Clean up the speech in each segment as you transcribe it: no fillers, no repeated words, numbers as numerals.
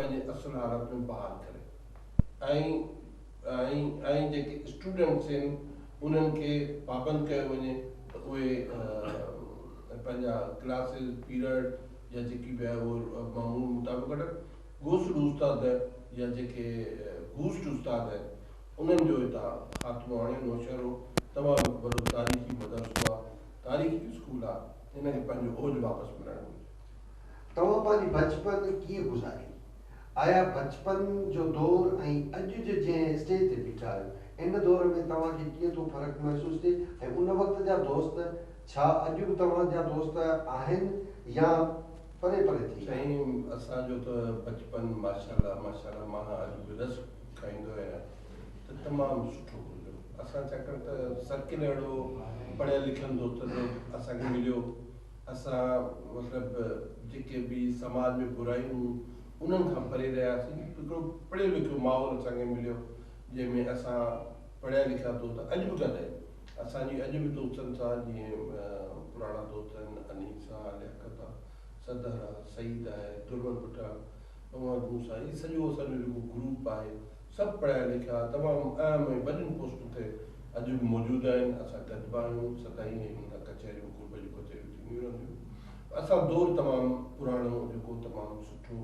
पंहिंजे असुल हालत में बहाल करे ऐं जेके स्टूडेंट्स आहिनि उन्हनि खे पाबंद कयो वञे त उहे पंहिंजा क्लासिस पीरियड या जेकी बि आहे उहो मामूल मुताबिक़ वठनि। घूसड उस्ताद या जेके घूस्ट उस्ताद आहिनि उन्हनि जो हितां ख़ात्मो हाणे नौशहरो तमामु वॾो तारीख़ी मदरसो आहे, तारीख़ी स्कूल आहे, हिनखे पंहिंजो ओज वापसि मिलणु घुरिजे। तव्हां पंहिंजी बचपन कीअं गुज़ारी? आया बचपन जो दौर ऐं अॼु जे जंहिं स्टेज ते बीठा आहियो इन दौर में तव्हांखे कीअं थो फ़र्क़ु महसूसु थिए ऐं उन वक़्त जा दोस्त छा अॼु बि तव्हांजा दोस्त आहिनि या परे परे थी? साईं असांजो त बचपन माशाल्लाह माशाल्लाह मां अॼु बि रस खाईंदो आहियां त तमामु सुठो गुज़रियो। असां छाकाणि त सर्किल अहिड़ो पढ़ियल लिखियल दोस्त असांखे मिलियो। असां मतिलबु जेके बि समाज में बुरायूं उन्हनि खां परे रहियासीं। हिकिड़ो पढ़ियो लिखियो माहौल असांखे मिलियो जंहिंमें असां पढ़िया लिखिया दोस्त अॼु बि कंदा आहियूं। असांजी अॼु बि दोस्तनि सां जीअं पुराणा दोस्त आहिनि अनीस आहे, लियाकत आहे, सदर आहे, सईद आहे, दुर्बन भुट्टा, मोहम्मद मूसा, इहे सॼो असांजो जेको ग्रुप आहे सभु पढ़िया लिखिया तमामु अहम ऐं वॾियुनि पोस्टुनि ते अॼु बि मौजूदु आहिनि। असां गॾिबा आहियूं, सदाईं आहियूं, कचहरियूं ग्रुप जूं कचहरियूं थींदियूं रहंदियूं। असां दौर तमामु पुराणो जेको तमामु सुठो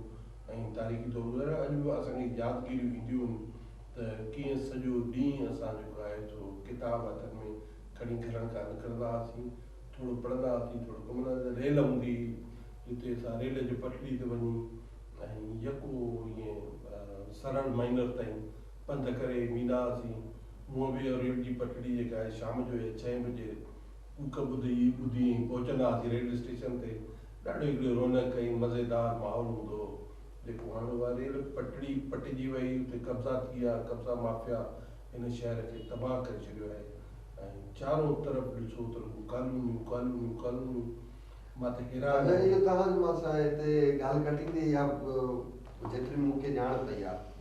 ऐं तारीख़ी दौर गुज़ारियो। अॼु बि असांखे यादगिरियूं ईंदियूं आहिनि त कीअं सॼो ॾींहुं असां जेको आहे सो किताब हथनि में खणी घरनि खां निकिरंदा हुआसीं, थोरो पढ़ंदा हुआसीं, थोरो घुमंदा हुआसीं। रेल हूंदी जिते असां रेल जी पटड़ी ते वञी ऐं यको ईअं सरल माइनर ताईं पंधु करे वेंदा हुआसीं। हूअं बि रेल जी पटड़ी जेका आहे शाम जो 6 बजे कूक ॿुधी पहुचंदा हुआसीं रेलवे स्टेशन ते। ॾाढो हिकिड़ो रौनक ऐं मज़ेदार माहौल हूंदो हो। जेको हाणे उहा रेल पटड़ी पटिजी वई, उते कब्ज़ा थी विया, कब्ज़ा माफ़िया हिन शहर खे तबाह करे छॾियो आहे ऐं चारों तरफ़ ॾिसो त कॉलोनियूं कॉलोनियूं कॉलोनियूं। मां त हैरान इहो तव्हांजो मां सां हिते ॻाल्हि कटींदी या जेतिरी मूंखे ॼाण पई आहे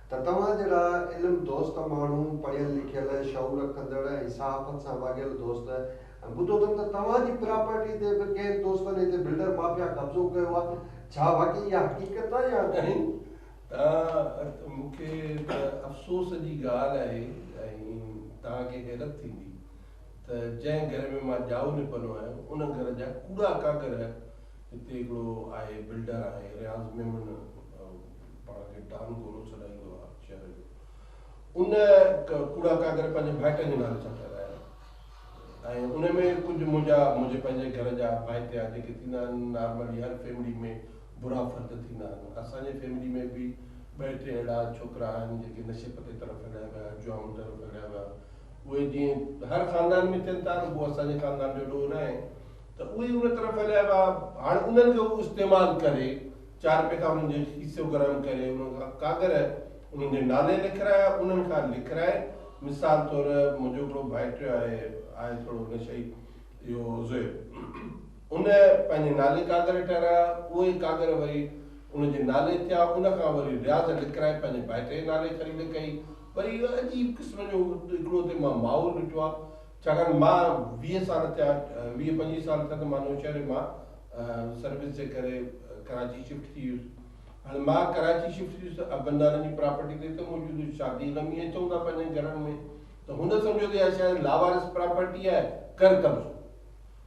त तव्हां जहिड़ा इल्मु दोस्त माण्हू पढ़ियल लिखियल शौक़ु रखंदड़ ऐं सहाफ़त सां वाॻियल दोस्त ॿुधो अथमि त तव्हांजी प्रॉपर्टी ते बि कंहिं दोस्तनि हिते बिल्डर माफ़िया कब्ज़ो कयो आहे। छा वाक़ई इहा हक़ीक़त आहे या मूंखे त अफ़सोस जी ॻाल्हि आहे ऐं तव्हांखे हैरत थींदी त जंहिं घर में मां ॼाऊ निपनो आहियां उन घर जा कूड़ा कागर हिते हिकिड़ो आहे बिल्डर आहे रियाज़ मेमन, पाण खे डान गोरो सॾाईंदो आहे शहर जो। उन कूड़ा कागर पंहिंजे भाइटनि जे नाले सां ठाहिराया ऐं उन में कुझु मुंहिंजे पंहिंजे घर जा भाइट जेके थींदा आहिनि। नॉर्मली हर फैमिली में बुरा फ़र्द थींदा आहिनि। असांजे फैमिली में बि 2-3 अहिड़ा छोकिरा आहिनि जेके नशे पते तरफ़ हलिया विया, जुआउनि तरफ़ हलिया विया। उहे जीअं हर ख़ानदान में थियनि था, उहो असांजे ख़ानदान जो ॾोह न आहे त उहे उन तरफ़ हलिया विया। हाणे उन्हनि खे उहो इस्तेमालु करे 4 पैसा उन्हनि जो हिसो गरम करे उन्हनि खां कागर उन्हनि जे नाले लिखाराया, उन्हनि खां लिखाराए। मिसाल तौरु मुंहिंजो हिकिड़ो भाइटु आहे थोरो नशई इहो ज़ुएब, उन पंहिंजे नाले कागर ठाहिराया। उहे कागर वरी उनजे नाले थिया, उनखां वरी रियाज़ लिखाराए पंहिंजे भाइटे जे नाले ख़रीद कई। वरी इहो अजीब क़िस्म जो हिकिड़ो हुते मां माहौल ॾिठो आहे। छाकाणि मां 20 साल थिया, 20-25 साल थिया त मां नौशहरे मां सर्विस जे करे कराची शिफ्ट थी वियुसि। हाणे मां कराची शिफ्ट थी वियुसि अबनदारनि जी प्रॉपर्टी ते त मौजूदु शादी गमी अचूं था पंहिंजे घरनि में त हुन सम्झो त इहा शायदि लावारिस प्रॉपर्टी आहे, कर कब्ज़ो।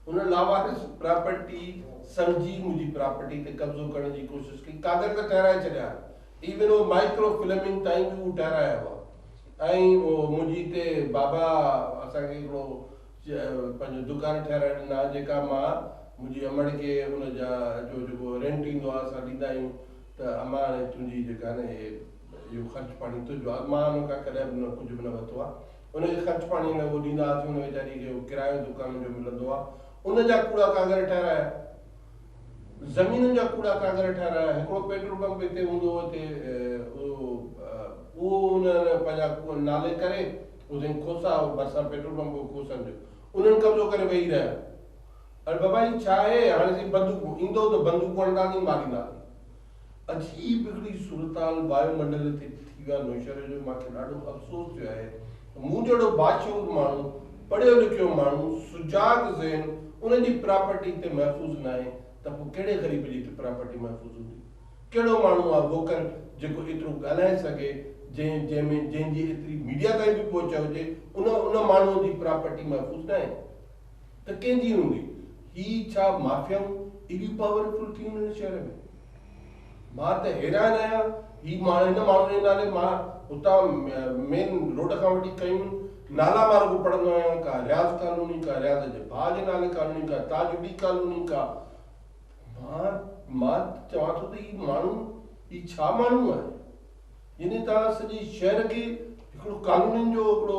हुन लावारिस प्रॉपर्टी सम्झी मुंहिंजी प्रॉपर्टी ते कब्ज़ो करण जी कोशिशि कई। कागर त ठाहिराए छॾिया, इवन उहो माइक्रो फिल्मिंग ताईं बि उहो ठाहिराया हुआ। ऐं उहो मुंहिंजी हिते बाबा असांखे हिकिड़ो पंहिंजो दुकानु ठाहिराए ॾिना जेका मां मुंहिंजी अमड़ खे हुनजा जो जेको रेंट ईंदो आहे असां ॾींदा आहियूं त अमा हाणे तुंहिंजी जेका न इहो ख़र्चु पाणी तुंहिंजो आहे। मां हुन खां कॾहिं बि कुझु बि न वरितो आहे। हुनखे ख़र्चु पाणी लाइ उहो ॾींदा हुआसीं। हुन वीचारी खे किरायो दुकान जो मिलंदो आहे। उनजा कूड़ा कागर ठहिराया, ज़मीनुनि जा कूड़ा कागर ठहिराया। हिकिड़ो पेट्रोल पंप हिते हूंदो हो, हिते उहो उन्हनि पंहिंजा नाले करे उते खोसा भरिसां पेट्रोल पंप खोसनि जो उन्हनि कब्ज़ो करे वेही रहिया। अरे बाबा ही छा आहे? हाणे बंदूक ईंदो त बंदूक हणंदासीं, मारींदासीं। अजीब हिकिड़ी सूरताल वायुमंडल ते थी वियो आहे नौशहरे जो। मूंखे ॾाढो अफ़सोस थियो आहे मूं जहिड़ो बाशऊर माण्हू, पढ़ियो लिखियो माण्हू, सुजाग ज़हन, उनजी प्रॉपर्टी ते महफ़ूज़ न आहे त पोइ कहिड़े ग़रीब जी प्रॉपर्टी महफ़ूज़ हूंदी? कहिड़ो माण्हू आहे वोकल जेको एतिरो ॻाल्हाए सघे, जंहिंजी एतिरी मीडिया ताईं बि पहुच हुजे, उन माण्हूअ जी प्रॉपर्टी महफ़ूज़ न आहे त कंहिंजी हूंदी? ही छा माफ़ियाऊं एॾी पावरफुल थी हिन शहर में? मां त हैरान आहियां। हिन माण्हू जे नाले मां हुतां मेन रोड खां वठी कयूं नाला मार्ग पढ़ंदो आहियां, का रियाज़ कॉलोनी, का रियाज़ जे भाउ जे नाले कॉलोनी, का ताजबी कॉलोनी, का मां चवां थो त ही माण्हू ही छा माण्हू आहे? यानी तव्हां सॼे शहर खे हिकिड़ो कानूननि जो हिकिड़ो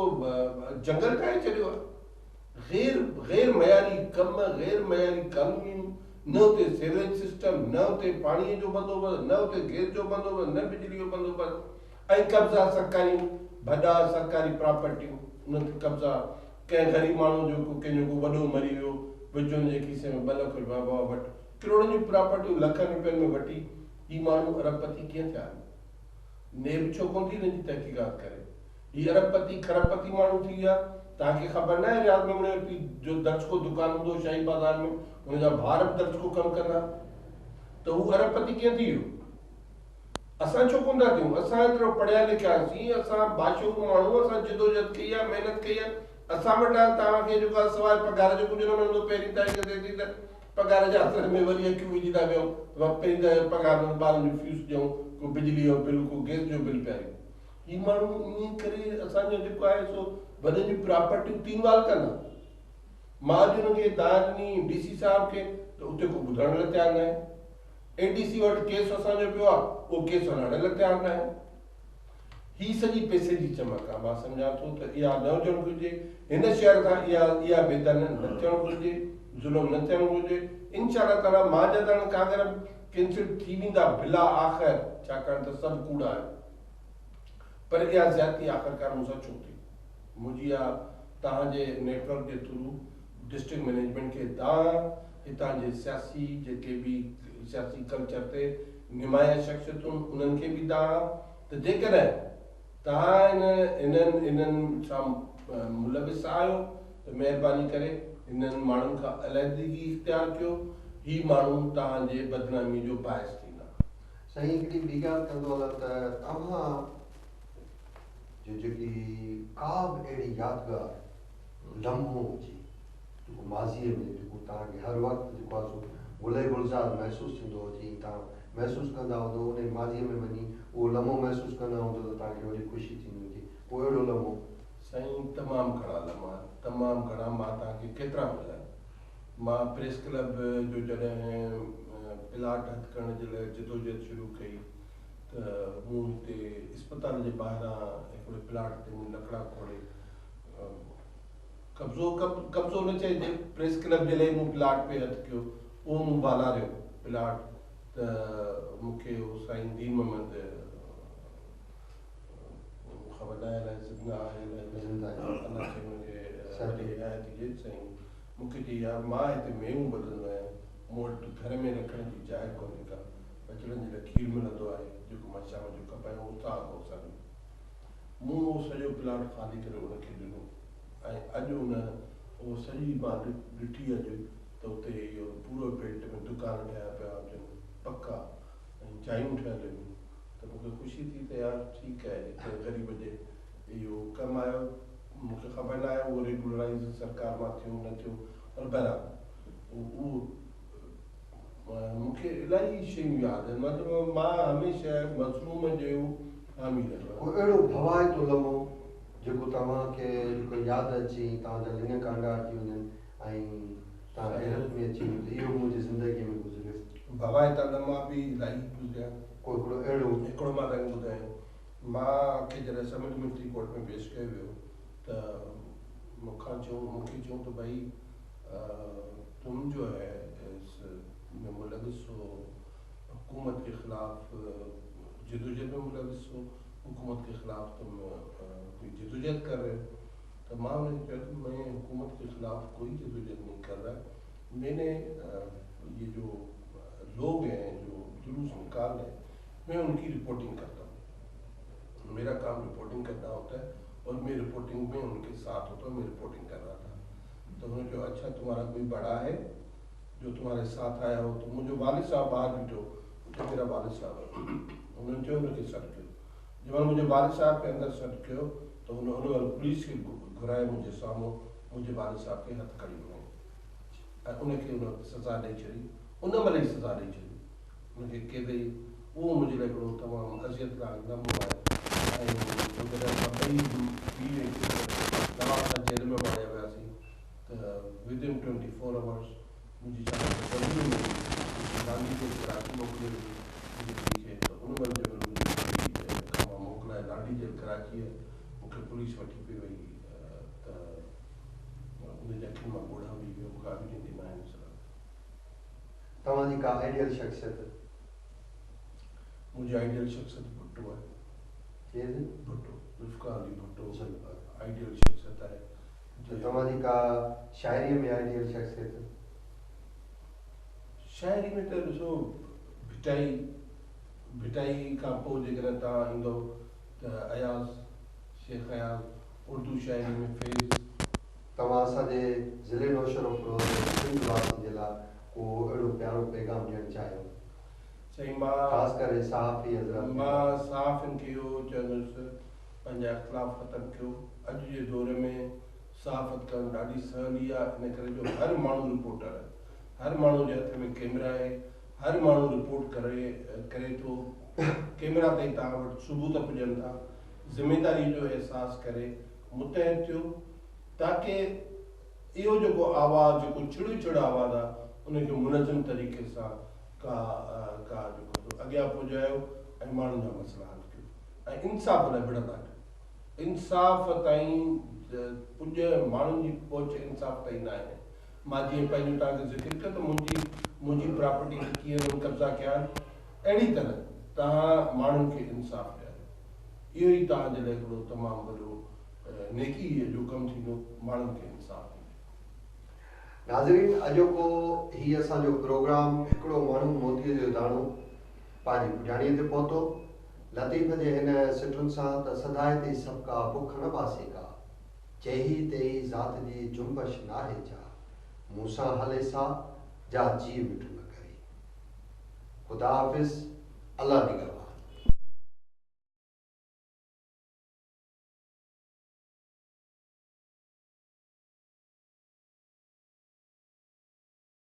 जंगल ठाहे छॾियो आहे। गैर मयारी कम, गैर मयारी कानून, न हुते सीवरेज सिस्टम, न हुते पाणीअ जो बंदोबस्त, न हुते गैस जो बंदोबस्त, न बिजली जो बंदोबस्त, ऐं कब्ज़ा सरकारी भॾा सरकारी प्रॉपर्टियूं, उन ते कब्ज़ा। कंहिं ग़रीब माण्हू जो कंहिंजो को वॾो मरी वियो, विच हुनजे खीसे में 2 लख रुपया बाबा वटि करोड़नि जी प्रॉपर्टियूं लखनि रुपयनि में वठी ही माण्हू अरबपति कीअं थिया? नेब छो कोन थी हिनजी तहक़ीक़ात करे? ही अरबपति खरबपति माण्हू थी विया। तव्हांखे ख़बर न आहे रियाज़ में उन जो दर्जको दुकान हूंदो शाही बाज़ार में, हुनजा भाउर बि दर्जको कमु कंदा, त हू अरबपति कीअं थी वियो? असां छो कोन था थियूं? असां एतिरो पढ़िया लिखियासीं, असां बाशूर माण्हू, असां जिदोजहद कई आहे, महिनत कई आहे। असां वटि तव्हांखे जेको आहे सवाइ पघार जो कुझु न मिलंदो। पहिरीं तारीख़ ते थी त पघार जे हथनि में वरी अखियूं विझी था वियूं, पहिरीं त पघार में ॿारनि जो फीस ॾियूं, को बिजली जो बिल, को गैस जो बिल पहिरियों। ही माण्हू ईअं करे असांजो जेको आहे सो वॾनि जी प्रॉपर्टियूं तीनवाल कंदा। मां अॼु हुनखे दाद ॾिनी DC साहिब खे, त उते को ॿुधण लाइ तयारु न आहे। ADC वटि केस असांजो पियो आहे, उहो केस हलाइण लाइ तयारु न आहे। ही सॼी पैसे जी चमक आहे। मां सम्झां थो त इहा न हुजणु घुरिजे। हिन शहर खां इहा बेदन न थियणु घुरिजे, ज़ुल्म न थियणु घुरिजे। इंशाअल्लाह ताला मां जॾहिं कागर कैंसिल थी वेंदा बिला आख़िर, छाकाणि त सभु कूड़ा आहे, पर इहा ज़्यादती आख़िरकार मूंसां छो थी? मुंहिंजी इहा तव्हांजे नेटवर्क जे थ्रू डिस्ट्रिक्ट मैनेजमेंट खे तव्हां हितां जे सियासी जेके बि सियासी कल्चर ते नुमाया शख़्सियतूं उन्हनि खे बि तव्हां त जेकॾहिं तव्हां इन्हनि सां मुलविस आहियो त महिरबानी करे इन्हनि माण्हुनि खां अलहदगी इख़्तियार कयो। ही माण्हू तव्हांजे बदनामी जो बाहिस थींदा। साईं हिकिड़ी ॿी ॻाल्हि कंदो हलां त तव्हां जेकी का बि अहिड़ी यादगार लम्हो हुजे जेको माज़ीअ में जेको तव्हांखे हर वक़्तु जेको आहे सो गुले गुलज़ार महसूसु थींदो हुजे, तव्हां महसूसु कंदा हूंदो उन माज़ीअ में वञी उहो लम्हो महसूसु कंदा हूंदो त तव्हांखे वरी ख़ुशी थींदी हुजे, पोइ अहिड़ो लम्हो? साईं तमामु घणा लम्हा, तमामु घणा। मां तव्हांखे केतिरा ॿुधायां? मां प्रेस क्लब जो जॾहिं प्लाट हथु करण जे लाइ जिदोजहद शुरू कई त मूं हिते इस्पताल जे ॿाहिरां हिकिड़े प्लाट ते मूं लकड़ा खोड़े कब्ज़ो न चइजे, प्रेस क्लब जे लाइ मूं प्लाट पे हथु कयो, उहो मूं बालारियो प्लाट। त मूंखे उहो साईं दीन मोहम्मद ख़बर न आहे ज़िंदा आहे अलाह खे हुनखे वॾी हिदायत ॾिजे। साईं मूंखे चई यार मां हिते मेवूं ॿधंदो आहियां, मूं वटि घर में रखण जी जाइ कोन्हे का, बचड़नि जे लाइ खीर मिलंदो आहे जेको मां शाम जो खपायां उतां असांजो। मूं उहो सॼो प्लाट ख़ाली करे उनखे ॾिनो ऐं अॼु उहो सॼी मां ॾिठी अॼु त उते इहो पूरो बेल्ट में दुकान ठहिया पिया हुजनि पका ऐं चांहियूं ठहियल हुयूं। त मूंखे ख़ुशी थी त यार ठीकु आहे हिते ग़रीब जे इहो कमु आयो। मूंखे ख़बर न आहे उहो रेगुलराइज़ सरकार मां थियो न थियो, पर बहरहाल उहो मूंखे इलाही शयूं यादि आहिनि। मतिलबु मां हमेशह मज़लूम जो हामी रहियो। अहिड़ो भवाइतो लम्हो जेको तव्हांखे जेको यादि अची तव्हांजा लिङ कांगार थी वञनि ऐं तव्हां हैरत में अची वञो, इहो मुंहिंजी ज़िंदगीअ में गुज़रियो। भवाइता लम्हा बि इलाही गुज़रिया। कोई हिकिड़ो अहिड़ो हिकिड़ो मां तव्हांखे ॿुधायां, मूंखे जॾहिं समिट मिलिट्री कोर्ट में पेश कयो वियो त मूंखे चयूं त भाई तुम जो है इसमें मुलविस हो, हुकूमत के ख़िलाफ़ जिदोजहद में मुलविस हो, हुकूमत के ख़िलाफ़ तुम कोई जिदोजहद कर रहे हो। तो मां उन्हें कहा कि मैं हुकूमत के ख़िलाफ़ कोई जिदोजहद नहीं कर रहा। मैंने ये जो लोग हैं जो जुलूस निकाल रहे हैं, मैं उनकी रिपोर्टिंग करता हूँ। मेरा काम रिपोर्टिंग करना होता है और मैं रिपोर्टिंग में उनके साथ होता हूँ। मैं रिपोर्टिंग कर रहा था तो उन्होंने कहा अच्छा तुम्हारा कोई बड़ा है जो तुम्हारे साथ आया हो? तो मुझे वालिद साहब बाहर बैठो मेरा वालिद साहब उन्होंने चयो हुनखे सॾु कयो जंहिं मुंहिंजे वालिद साहब खे अंदरि सॾु कयो त उन महिल पुलिस खे घुराए मुंहिंजे साम्हूं मुंहिंजे वालिद साहब खे हथु खणी वञे ऐं उनखे उन सज़ा ॾेई छॾी उन महिल ई सज़ा ॾेई छॾी उनखे क़ैदी उहो मुंहिंजे लाइ हिकिड़ो तमामु अज़ियत लाइ लम्हो आहे ऐं जॾहिं असां ॿई तव्हां सां जेल में वाड़िया वियासीं त विदिन 24 आवर्स मुंहिंजी गांधी जे कराची मोकिले मुंहिंजी धीउ खे त उन महिल जंहिं महिल मुंहिंजी मां मोकिलाए लाडी जे कराचीअ मूंखे पुलिस वठी पई वई त उनजे अखियुनि मां ॻोढ़ा बि वियो मूंखे बि ॾींदी न आहिनि सर तव्हांजी का आइडियल शख़्सियत मुंहिंजी आइडियल शख़्सियत भुट्टो आहे केरु भुट्टो जुल्फ़िकार अली भुट्टो अच्छा। आइडियल शख़्सियत आहे तव्हांजी का शाइरीअ में आइडियल शख़्सियत शाइरी में त ॾिसो भिटाई खां पोइ जेकॾहिं तव्हां ईंदो त अयाज़ शेख अयाज़ उर्दू शाइरी में फेज़ तव्हां असांजे ज़िले नौशर फिरोज़ सिंध वासी जे लाइ को अहिड़ो प्यारो पैगाम ॾियणु चाहियो सही मां ख़ासि करे सहाफ़ी हज़रात मां सहाफ़ियुनि खे इहो चवंदुसि पंहिंजा इख़्तिलाफ़ ख़तमु कयो अॼु जे दौर में सहाफ़त करणु ॾाढी सवली आहे इन करे जो हर माण्हू रिपोर्टर आहे हर माण्हू जे हथ में कैमरा आहे हर माण्हू रिपोर्ट करे थो कैमरा ताईं तव्हां वटि सबूत पुॼनि था ज़िमेदारी जो अहसासु करे मुतहद थियो ताकी इहो जेको आवाज़ु जेको छिड़ आवाज़ु आहे उनखे मुनज़म तरीक़े सां का जेको अॻियां पुॼायो ऐं माण्हुनि जा मसइला हल कयो ऐं इंसाफ़ लाइ विढ़ंदा कयो इंसाफ़ ताईं पुॼ माण्हुनि जी पहुच इंसाफ़ ताईं न आहे मां जीअं पंहिंजो तव्हांखे ज़िक्र कयो त मुंहिंजी प्रॉपर्टी खे कीअं हुननि कब्ज़ा कया आहिनि अहिड़ी तरह तव्हां माण्हुनि खे इंसाफ़ ॾियारियो इहो ई तव्हांजे लाइ हिकिड़ो तमामु वॾो नेकी जो कमु थींदो माण्हुनि खे इंसाफ़ नाज़रीन अॼोको हीउ असांजो प्रोग्राम हिकिड़ो माण्हू मोदीअ जो दाणो पंहिंजी पुॼाणीअ ते पहुतो लतीफ़ जे हिन सिटुनि सां त सदाए ते सबका बुख न बासे का चही तेई ज़ात जी जुंबश नाहे जा मूंसां हले सा जा जी मिठो न करे ख़ुदा हाफ़िज़ अल्लाह निगहबान।